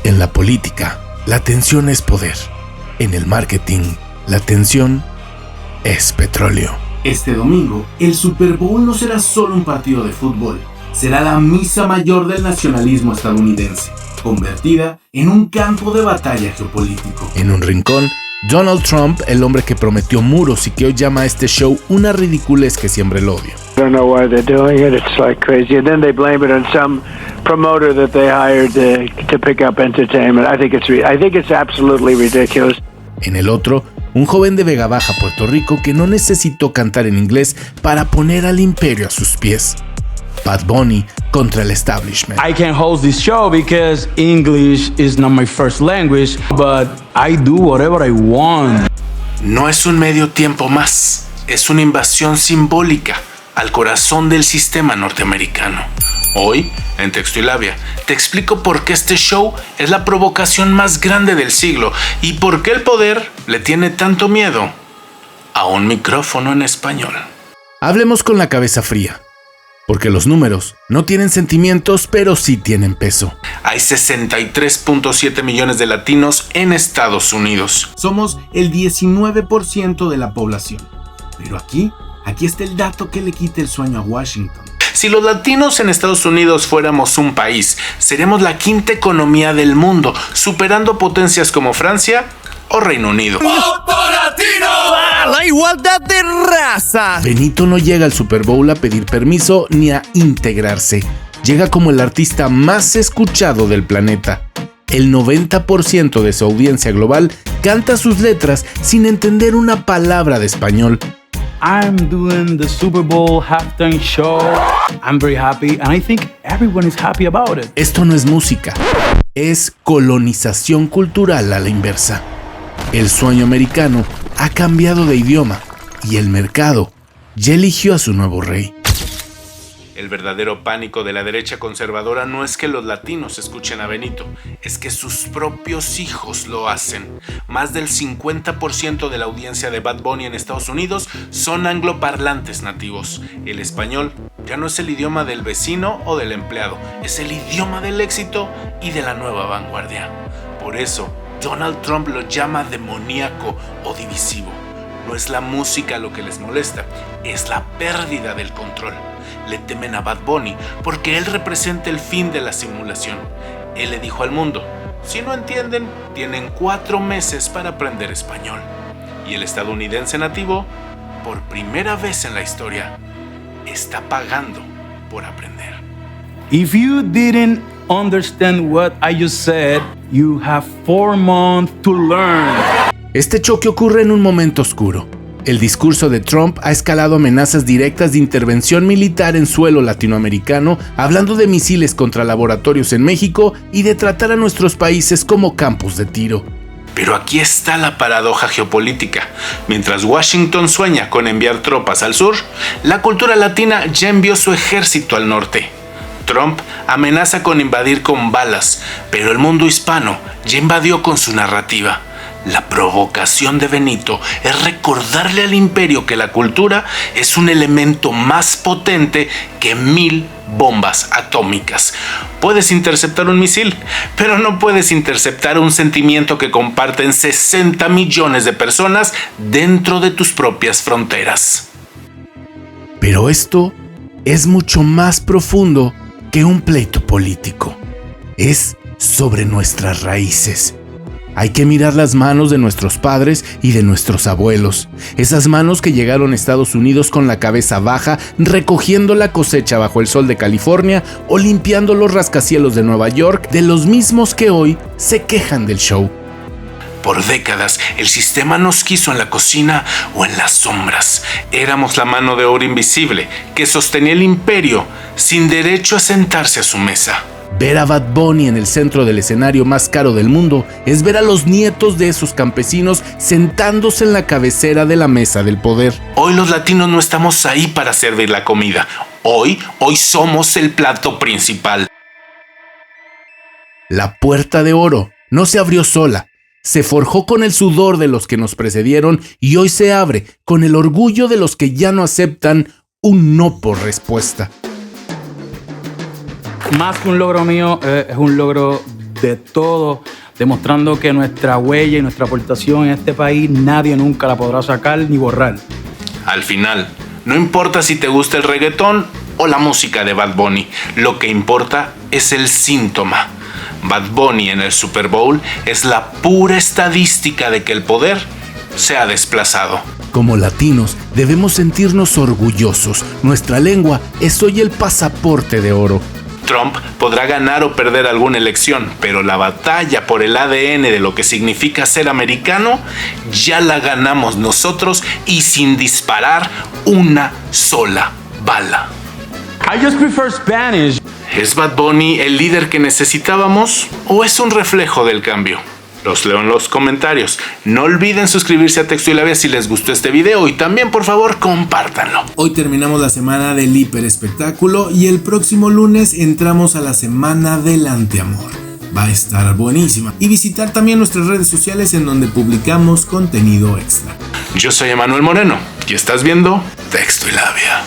En la política, la atención es poder. En el marketing, la atención es petróleo. Este domingo, el Super Bowl no será solo un partido de fútbol, será la misa mayor del nacionalismo estadounidense, convertida en un campo de batalla geopolítico. En un rincón, Donald Trump, el hombre que prometió muros y que hoy llama a este show una ridiculez que siembra el odio. I don't know why they're doing it. It's like crazy. And then they blame it on some promoter that they hired to pick up entertainment. I think it's absolutely ridiculous. En el otro, un joven de Vega Baja, Puerto Rico, que no necesitó cantar en inglés para poner al imperio a sus pies. Bad Bunny contra el establishment. I can host this show because English is not my first language, but I do whatever I want. No es un medio tiempo más, es una invasión simbólica al corazón del sistema norteamericano. Hoy, en Texto y Labia, te explico por qué este show es la provocación más grande del siglo y por qué el poder le tiene tanto miedo a un micrófono en español. Hablemos con la cabeza fría, porque los números no tienen sentimientos, pero sí tienen peso. Hay 63.7 millones de latinos en Estados Unidos. Somos el 19% de la población. Pero aquí está el dato que le quita el sueño a Washington. Si los latinos en Estados Unidos fuéramos un país, seríamos la quinta economía del mundo, superando potencias como Francia o Reino Unido. ¡Voto latino! ¡La igualdad de razas! Benito no llega al Super Bowl a pedir permiso ni a integrarse. Llega como el artista más escuchado del planeta. El 90% de su audiencia global canta sus letras sin entender una palabra de español. I'm doing the Super Bowl halftime show. I'm very happy and I think everyone is happy about it. Esto no es música, es colonización cultural a la inversa. El sueño americano ha cambiado de idioma y el mercado ya eligió a su nuevo rey. El verdadero pánico de la derecha conservadora no es que los latinos escuchen a Benito, es que sus propios hijos lo hacen. Más del 50% de la audiencia de Bad Bunny en Estados Unidos son angloparlantes nativos. El español ya no es el idioma del vecino o del empleado, es el idioma del éxito y de la nueva vanguardia. Por eso, Donald Trump lo llama demoníaco o divisivo. No es la música lo que les molesta, es la pérdida del control. Le temen a Bad Bunny porque él representa el fin de la simulación. Él le dijo al mundo, si no entienden, tienen 4 meses para aprender español. Y el estadounidense nativo, por primera vez en la historia, está pagando por aprender. If you didn't understand what I just said, you have 4 months to learn. Este choque ocurre en un momento oscuro. El discurso de Trump ha escalado amenazas directas de intervención militar en suelo latinoamericano, hablando de misiles contra laboratorios en México y de tratar a nuestros países como campos de tiro. Pero aquí está la paradoja geopolítica. Mientras Washington sueña con enviar tropas al sur, la cultura latina ya envió su ejército al norte. Trump amenaza con invadir con balas, pero el mundo hispano ya invadió con su narrativa. La provocación de Benito es recordarle al imperio que la cultura es un elemento más potente que 1000 bombas atómicas. Puedes interceptar un misil, pero no puedes interceptar un sentimiento que comparten 60 millones de personas dentro de tus propias fronteras. Pero esto es mucho más profundo que un pleito político. Es sobre nuestras raíces. Hay que mirar las manos de nuestros padres y de nuestros abuelos. Esas manos que llegaron a Estados Unidos con la cabeza baja, recogiendo la cosecha bajo el sol de California o limpiando los rascacielos de Nueva York, de los mismos que hoy se quejan del show. Por décadas, el sistema nos quiso en la cocina o en las sombras. Éramos la mano de obra invisible que sostenía el imperio sin derecho a sentarse a su mesa. Ver a Bad Bunny en el centro del escenario más caro del mundo es ver a los nietos de esos campesinos sentándose en la cabecera de la mesa del poder. Hoy los latinos no estamos ahí para servir la comida. Hoy somos el plato principal. La puerta de oro no se abrió sola. Se forjó con el sudor de los que nos precedieron y hoy se abre con el orgullo de los que ya no aceptan un no por respuesta. Más que un logro mío, es un logro de todo, demostrando que nuestra huella y nuestra aportación en este país nadie nunca la podrá sacar ni borrar. Al final, no importa si te gusta el reggaetón o la música de Bad Bunny, lo que importa es el síntoma. Bad Bunny en el Super Bowl es la pura estadística de que el poder se ha desplazado. Como latinos, debemos sentirnos orgullosos. Nuestra lengua es hoy el pasaporte de oro. Trump podrá ganar o perder alguna elección, pero la batalla por el ADN de lo que significa ser americano ya la ganamos nosotros y sin disparar una sola bala. I just prefer Spanish. ¿Es Bad Bunny el líder que necesitábamos o es un reflejo del cambio? Los leo en los comentarios. No olviden suscribirse a Texto y Labia si les gustó este video y también, por favor, compártanlo. Hoy terminamos la semana del hiperespectáculo y el próximo lunes entramos a la semana del antiamor. Va a estar buenísima. Y visitar también nuestras redes sociales en donde publicamos contenido extra. Yo soy Emanuel Moreno y estás viendo Texto y Labia.